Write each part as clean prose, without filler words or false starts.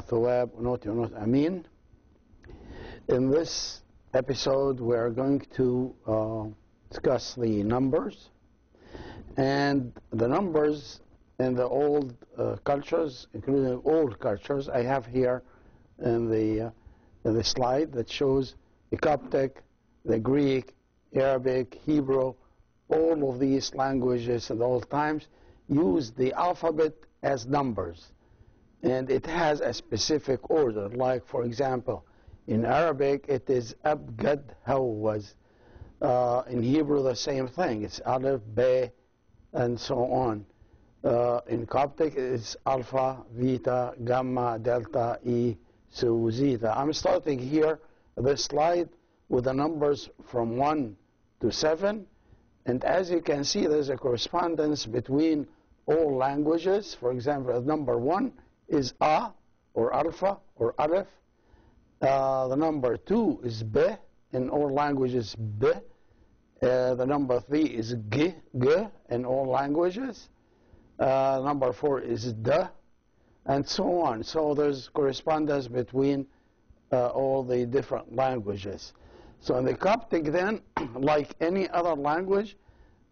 ثواب ونوتي ونوت أمين. In this episode we are going to discuss the numbers, and the numbers in the old cultures, including old cultures. I have here in the slide that shows the Coptic, the Greek, Arabic, Hebrew. All of these languages at all times use the alphabet as numbers, and it has a specific order. Like, for example, in Arabic it is Abgad Hawaz. In Hebrew the same thing. It's Aleph, Be, and so on. In Coptic it's Alpha, Beta, Gamma, Delta, E, Su, Zeta. I'm starting here this slide with the numbers from 1 to 7. And as you can see, there's a correspondence between all languages. For example, number 1 is A, or Alpha, or Aleph. The number 2 is Be, in all languages, Be. The number 3 is G, in all languages. Number 4 is Da, and so on. So there's correspondence between all the different languages. So in the Coptic then, like any other language,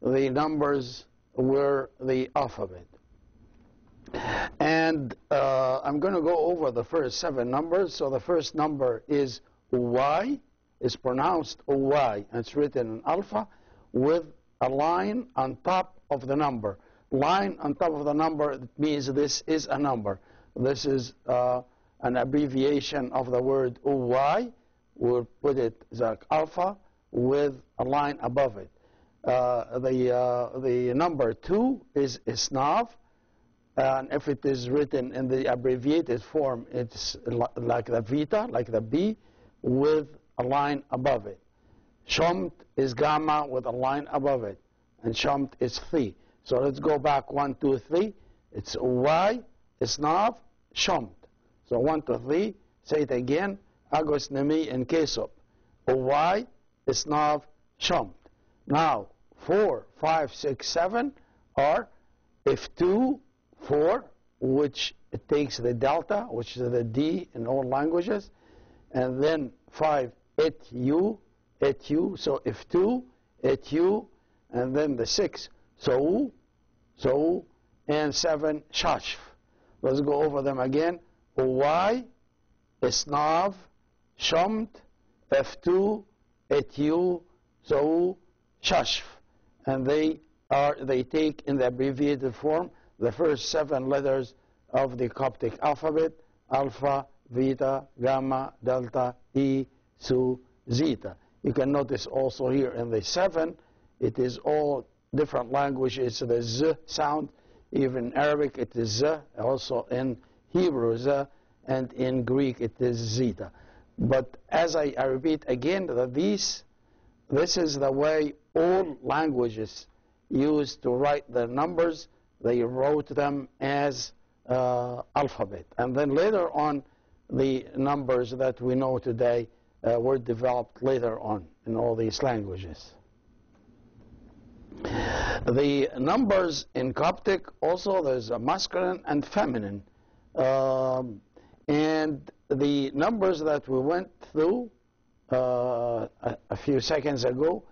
the numbers were the alphabet. And I'm going to go over the first 7 numbers. So the first number is Y. It's pronounced Y, and it's written in alpha with a line on top of the number. Line on top of the number means this is a number. This is an abbreviation of the word Y. We'll put it like alpha with a line above it. The number 2 is Snav, and if it is written in the abbreviated form, it's like the Vita, like the B, with a line above it. Shomt is Gamma with a line above it, and Shomt is 3. So let's go back 1, 2, 3. It's Y, Snav, Shomt. So 1, 2, 3. Say it again. Agos, Nemi, and Kesop. Y, Snav, Shomt. Now, 4, 5, 6, 7 are F2, 4, which it takes the delta, which is the D in all languages, and then 5, et U, so F2, et U, and then the 6, so, and 7, Shashf. Let's go over them again. Y, Snav, Shomt, F2, et U, so, Shashf. And they take in the abbreviated form the first 7 letters of the Coptic alphabet: Alpha, Beta, Gamma, Delta, E, Su, Zeta. You can notice also here in the 7, it is all different languages. The Z sound. Even in Arabic it is Z, also in Hebrew Z, and in Greek it is Zeta. But as I repeat again, that this is the way all languages used to write their numbers. They wrote them as alphabet. And then later on, the numbers that we know today were developed later on in all these languages. The numbers in Coptic also, there's a masculine and feminine. And the numbers that we went through a few seconds ago,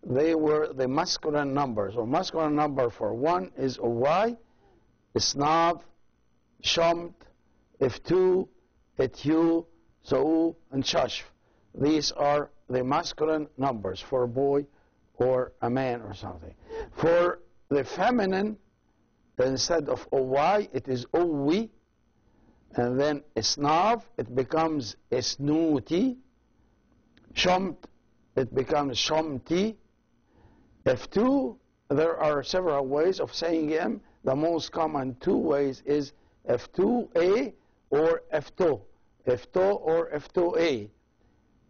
they were the masculine numbers. So masculine number for 1 is Y, Snav, Shomt, F2, Etu, So, and Shashf. These are the masculine numbers for a boy or a man or something. For the feminine, instead of OY, it is OWI, and then Snav, it becomes Snuti, Shomt, it becomes Shomti. F2, there are several ways of saying them. The most common 2 ways is F2A or F2. F2 or F2A.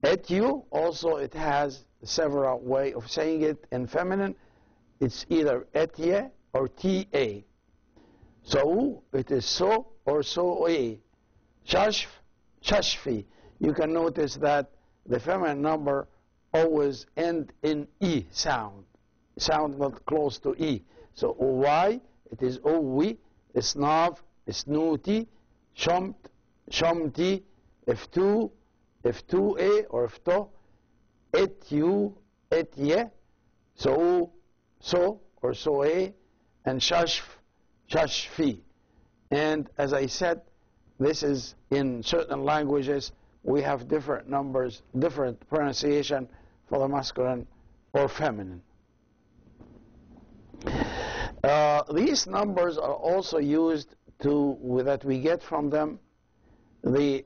Etu, also it has several ways of saying it in feminine. It's either Etie or Ta. So, it is So or So-A. Shashf, Shashfi. You can notice that the feminine number always end in E sound not close to E. So OY, it is OWI, Snav, Snuti, Shomt, Shomti, F2, F2A or F2, Etyu, Etye, So, So or Soe, and Shashf, Shashfi. And as I said, this is in certain languages, we have different numbers, different pronunciation for the masculine or feminine. These numbers are also used that we get from them the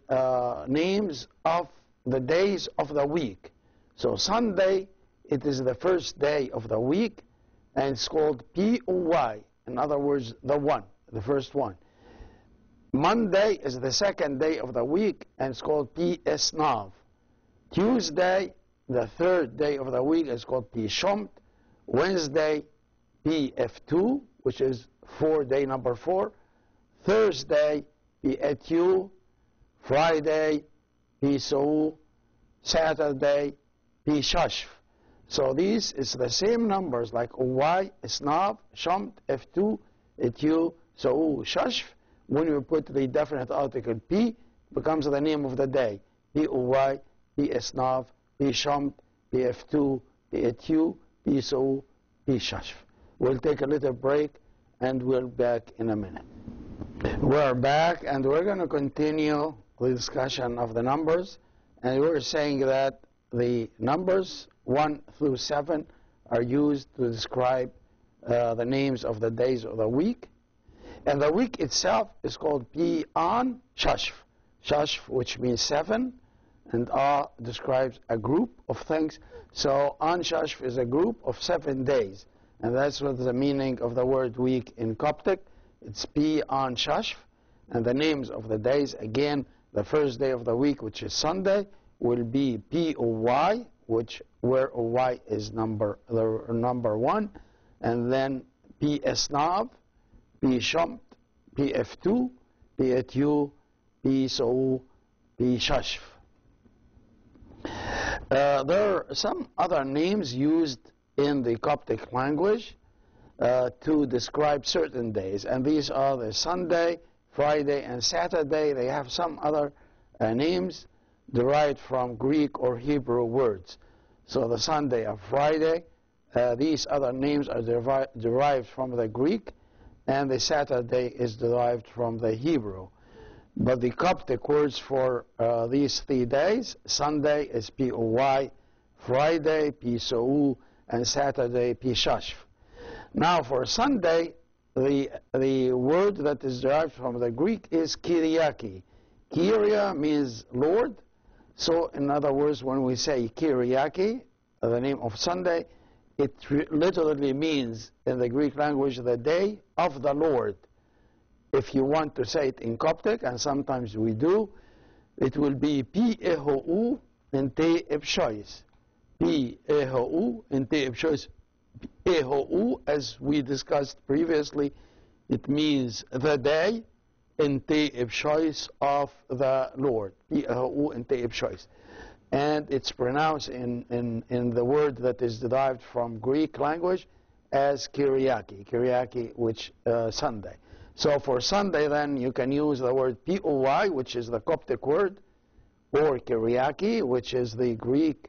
names of the days of the week. So Sunday, it is the first day of the week, and it's called P-O-Y. In other words, the first one. Monday is the second day of the week, and it's called P-Esnav. Tuesday, the third day of the week, is called P-Shomt. Wednesday, P-F2, which is day number 4. Thursday, P-Etu. Friday, P-Sou. Saturday, P-Shashf. So these is the same numbers like Oy, Esnav, Shomt, F2, Etu, Sou, Shashf. When you put the definite article P, becomes the name of the day. P-O-Y, P-Esnav, P-Shomt, P-F2, P-Etu, P-Sou, P-Shashf. We'll take a little break, and we'll be back in a minute. We're back, and we're going to continue the discussion of the numbers. And we're saying that the numbers 1 through 7 are used to describe the names of the days of the week. And the week itself is called Pi-an Shashf. Shashf, which means 7, and describes a group of things. So An Shashf is a group of 7 days. And that's what the meaning of the word week in Coptic. It's Pi-an Shashf. And the names of the days, again, the first day of the week, which is Sunday, will be P-O-Y, where O-Y is number 1. And then P-Esnav, P-Shomt, P-F2, P-Etu, P-Sou, P-Shashf. There are some other names used in the Coptic language to describe certain days. And these are the Sunday, Friday, and Saturday. They have some other names derived from Greek or Hebrew words. So the Sunday and Friday, these other names are derived from the Greek, and the Saturday is derived from the Hebrew. But the Coptic words for these 3 days, Sunday is P-O-Y, Friday, P-Sou, and Saturday, P-Shashf. Now for Sunday, the word that is derived from the Greek is Kyriaki. Kyria means Lord. So in other words, when we say Kyriaki, the name of Sunday, it literally means in the Greek language the day of the Lord. If you want to say it in Coptic, and sometimes we do, it will be P-E-H-O-U in Te-Epshois. P-E-H-O-U in Te-Epshois. P-E-H-O-U, as we discussed previously, it means the day in Te-Epshois of the Lord. P-E-H-O-U in Te-Epshois. And it's pronounced in the word that is derived from Greek language as Kyriaki. Kyriaki, which Sunday. So for Sunday, then, you can use the word P-O-Y, which is the Coptic word, or Kyriaki, which is the Greek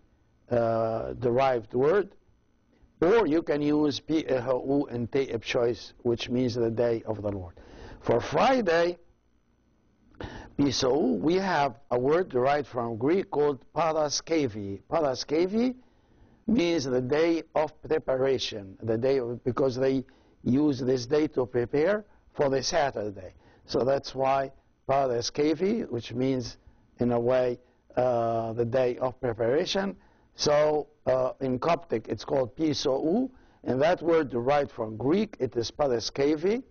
derived word, or you can use P-E-H-O-U in Te-Epshois, which means the day of the Lord. For Friday, P-So, we have a word derived from Greek called Paraskevi. Paraskevi means the day of preparation, because they use this day to prepare for the Saturday. So that's why Paraskevi, which means, in a way, the day of preparation. So in Coptic, it's called P-So-U, and that word derived from Greek, it is Paraskevi.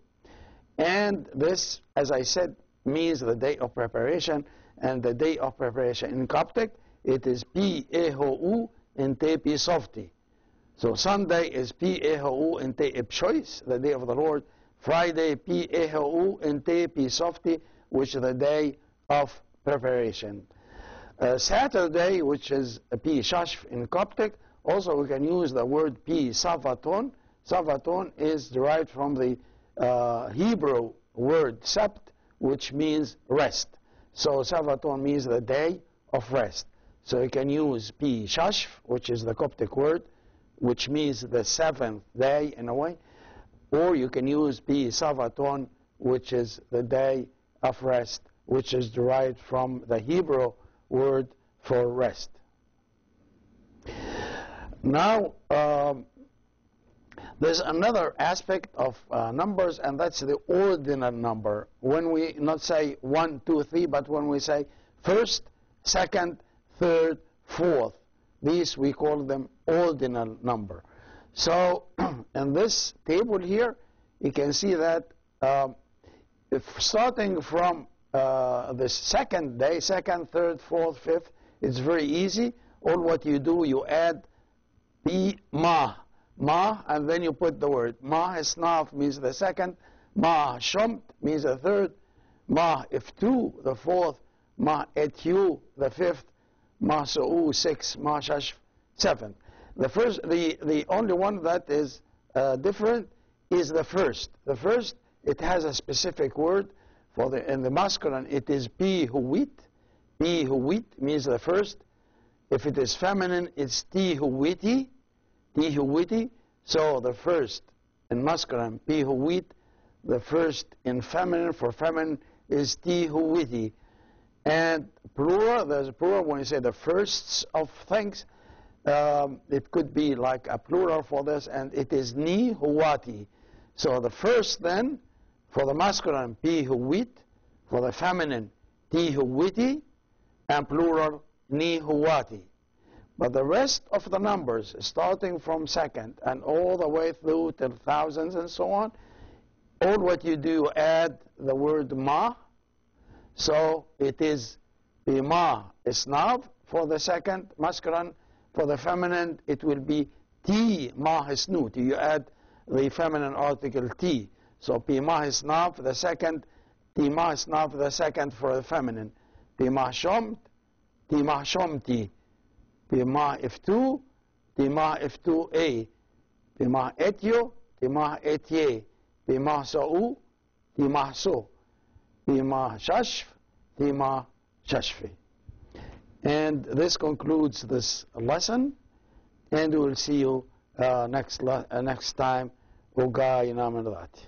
And this, as I said, means the day of preparation, and the day of preparation in Coptic, it is P-E-H-O-U in Te-Pi-Softi. So Sunday is P-E-H-O-U in Te-Epshois, the day of the Lord. Friday, P-E-H-O-U in Te-Pi-Softi, which is the day of preparation. Saturday, which is P-Shashf in Coptic, also we can use the word P-Savaton. Savaton is derived from the Hebrew word Sabt, which means rest. So Sabaton means the day of rest. So you can use P Shashf, which is the Coptic word, which means the seventh day in a way, or you can use P Sabaton, which is the day of rest, which is derived from the Hebrew word for rest. Now, there's another aspect of numbers, and that's the ordinal number. When we not say 1, 2, 3, but when we say first, second, third, fourth, these we call them ordinal number. So in this table here, you can see that if starting from the second day, second, third, fourth, fifth, it's very easy. All what you do, you add P Ma, and then you put the word. Ma Hisnaf means the second, Ma Shomt means the third, Ma Iftu, the fourth, Ma Etyu, the fifth, Ma Su'u, sixth, Ma Shash, seventh. The only one that is different is the first. The first, it has a specific word. In the masculine, it is Pi Huwit. Pi Huwit means the first. If it is feminine, it's Ti Huwiti. Ti Huwiti. So the first in masculine, Pi Huwit. The first in feminine, for feminine, is Ti Huwiti. And plural, there's a plural when you say the firsts of things. It could be like a plural for this, and it is Ni Huwati. So the first then, for the masculine, Pi Huwit. For the feminine, Ti Huwiti. And plural, Ni Huwati. But the rest of the numbers, starting from second and all the way through till thousands and so on, all what you do, add the word Ma. So it is Ma Isnav for the second masculine. For the feminine, it will be Ti Ma Hisnut. You add the feminine article Ti. So Pi Ma Hisnav for the second, Ti Ma Hisnav for the second for the feminine. Pi Ma Shomt, Ti Ma Shomti. Pi Ma Iftu, Ti Ma Iftu A. Pi Ma Etyo, Ti Ma Etye. Pi Ma Sa'u, Ti Ma So. Pi Ma Shashf, Ti Ma Shashfi. And this concludes this lesson, and we will see you next time. Uga Inamanadati.